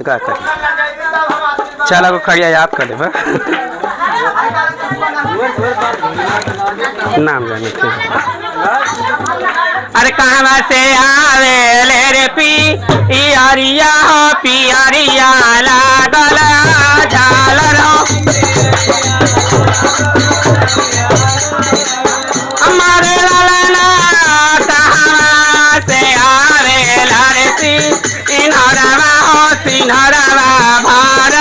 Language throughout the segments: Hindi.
का कर चला को खड़िया याद कर ले नाम जाने थे। अरे कहाँ से आवे ले रे पियरिया हो पियरिया लागल झालर हो हमारे लालना कहाँ से आवे रे सिन्हरवा हो सिन्हरवा भार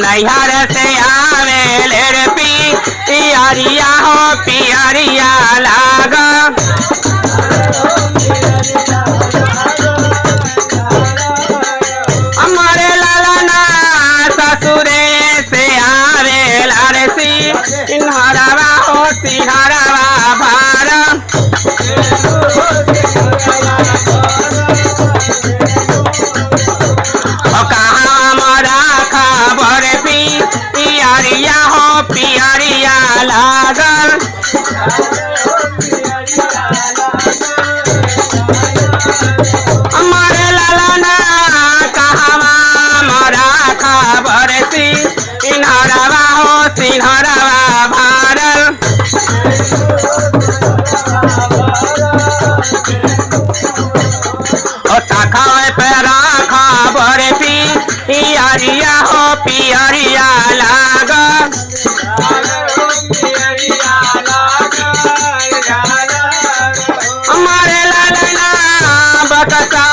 नैहर से आवे ले रे पियरिया हो पियरिया लाग हमारे लालना ससुरे से आवे लारे सिन्हरवा हो सिन्हरवा भार पियरिया हो पियरिया लागल हमारे लालना कहवा मरा खबर सिन्हरवा हो सिन्हरवा भारल तखावे पे खबर पियरिया हो पियरिया लाग हमारे लालना बकसा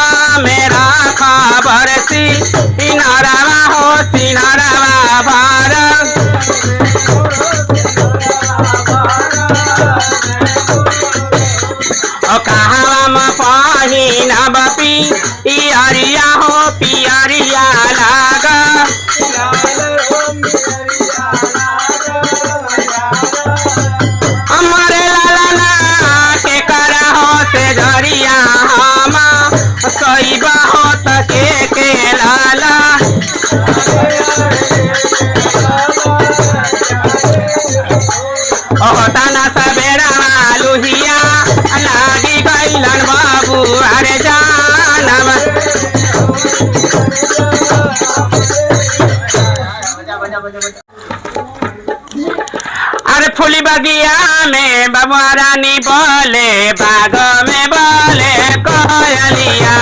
मेरा खबर सिन्हरवा हो सिन्हरवा भार कहाँ पहिनब पियरिया हो पियरिया लाग हमारे लालना के करा हो से झरिया हम सईबा हो के लाला ताना सवेरा लुहिया लागी गैलन बाबू अरे जानब अरे फूली बगिया में बबुआ रानी बोले बाग में बोले कोयलिया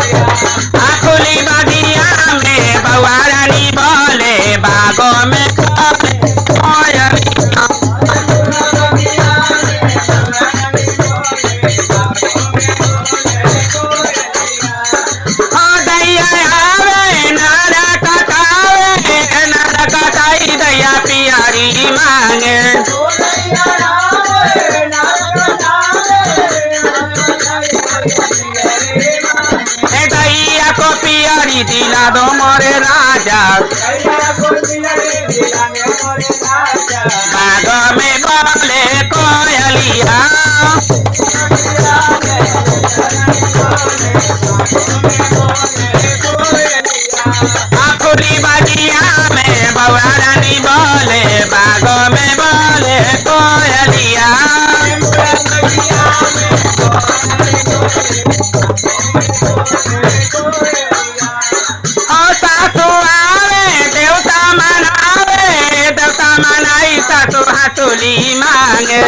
फूली बगिया में बबुआ रानी बोले बागों में कोयलिया दैया पियरी मांगे दैया को पियरी दिला दो मोरे राजा बाग में बोले कोयलिया फूली बगिया में बउआ रानी बोले बाग में बोले कोयलिया सासू आवे देवता मनाई सासू हाथुली मांगे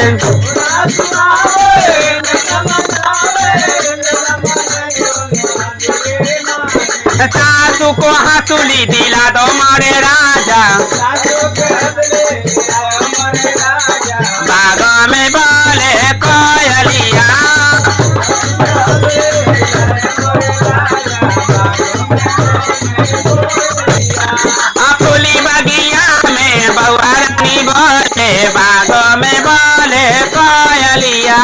सासू को हाथुली दिला दो मोरे राजा बाग में बोले कोयलिया फूली बगिया में बउआ रानी बोले बाग में बोले कोयलिया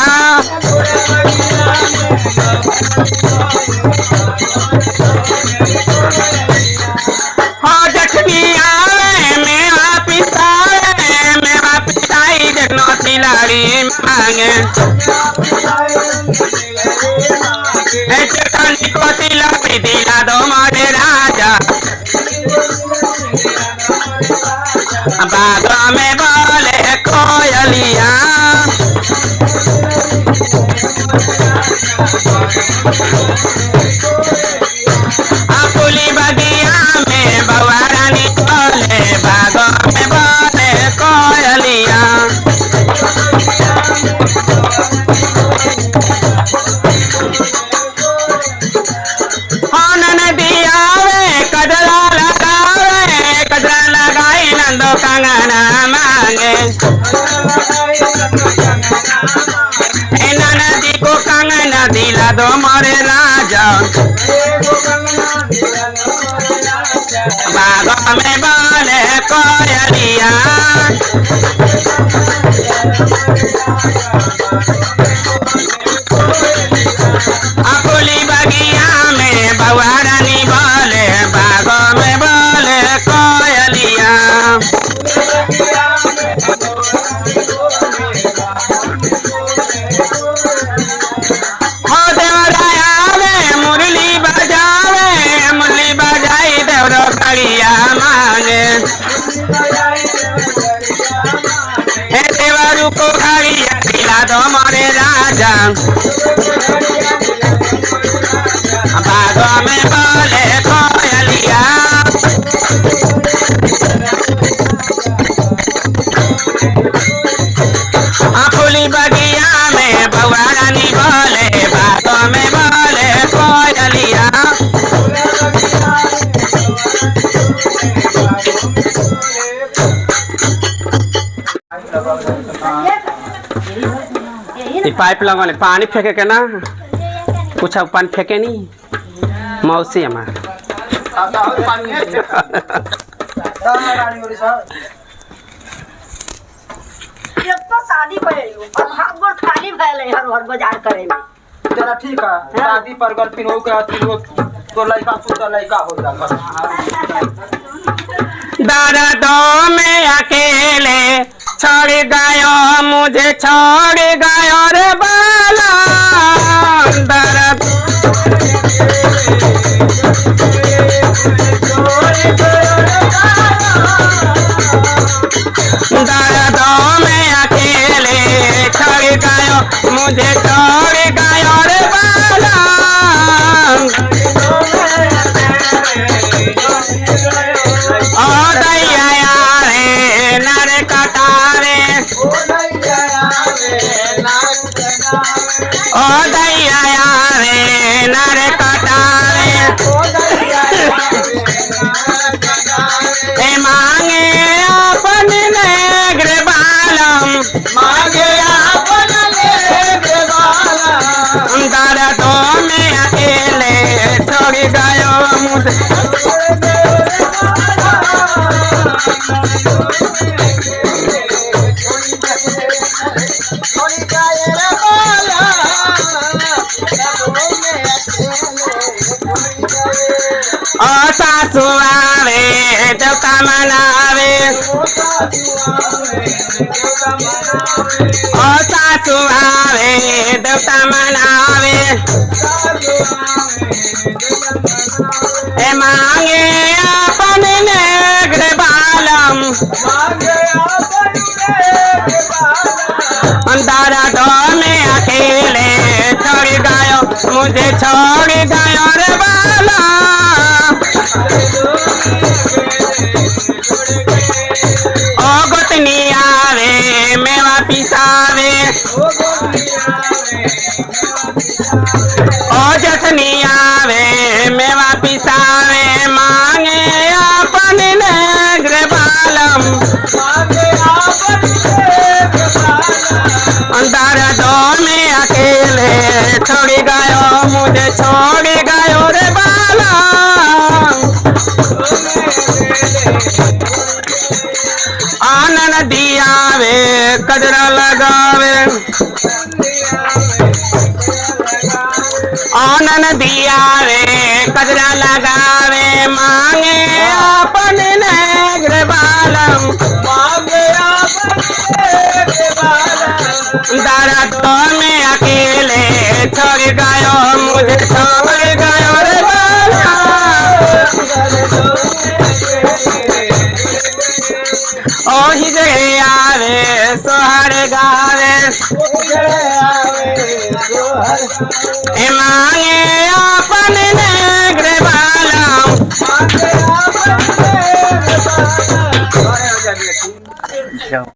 हो जख्मी आवे मेवा पिसाई देखनो खिलाड़ी मांगे को तिला दिला दो मोरे राजा बागों में बोले कोयलिया फूली बगिया में बउआ रानी बोले बागों में बोले कोयलिया कजरा लगाई नंदो कंगना मांगे नदी को कंगना दिला दो मोरे राजा बागों में बोले कोयलिया फूली बगिया में बउआ रानी बोले बागों में बोले कोयलिया हो देवरायावे मुरली बजाई देवरो खड़िया मांगे देवरू को खड़िया दिला दो मोरे राजा बागों में बोले कोयलिया फूली बगिया में बउआ रानी बोले बागों में बोले कोयलिया पाइप लगने पानी फेंके के ना कुछ पानी फेंके नहीं मौसी हमारे शादी खाली हर बाजार करे में चला ठीक है शादी पर गल फिर हो गया तो लड़का पुत्र लड़का हो जाता दर्दों में अकेले छोड़ गयो मुझे छोड़ गयो रे बाला दर्द दर्दों में अकेले छोड़ गयो मुझे छोड़ गयो रे बाला ओ दैया रे नर कटारे ओ दैया रे नर कटारे मांगे अपन नेग्र बालम मांगे अपन नेग्र बालम दर्दों में अकेले छोड़ गयो मुझे ओ सासू आवे देवता मनावे ओ सासू आवे देवता मनावे मांगे अपन नेग्र बालम दर्दों में अकेले छोड़ गयो मुझे छोड़ गयो रे बाला ओ गोतनी आवे मेवा पिसावे ओ जसनी आवे मेवा पिसावे मांगे अपन नेग्र बालम दर्दों में अकेले छोड़ गयो मुझे छोड़ गयो रे बाला आनन दियावे कजरा लगावे आनन दियावे कजरा लगावे मांगे अपन नेग्र बालम दर्दों में अकेले छोड़ गयो मुझे छोड़ गयो रे बाला ओही जगह आवे सोहर गावे ए मांगे अपन नेगरे बालम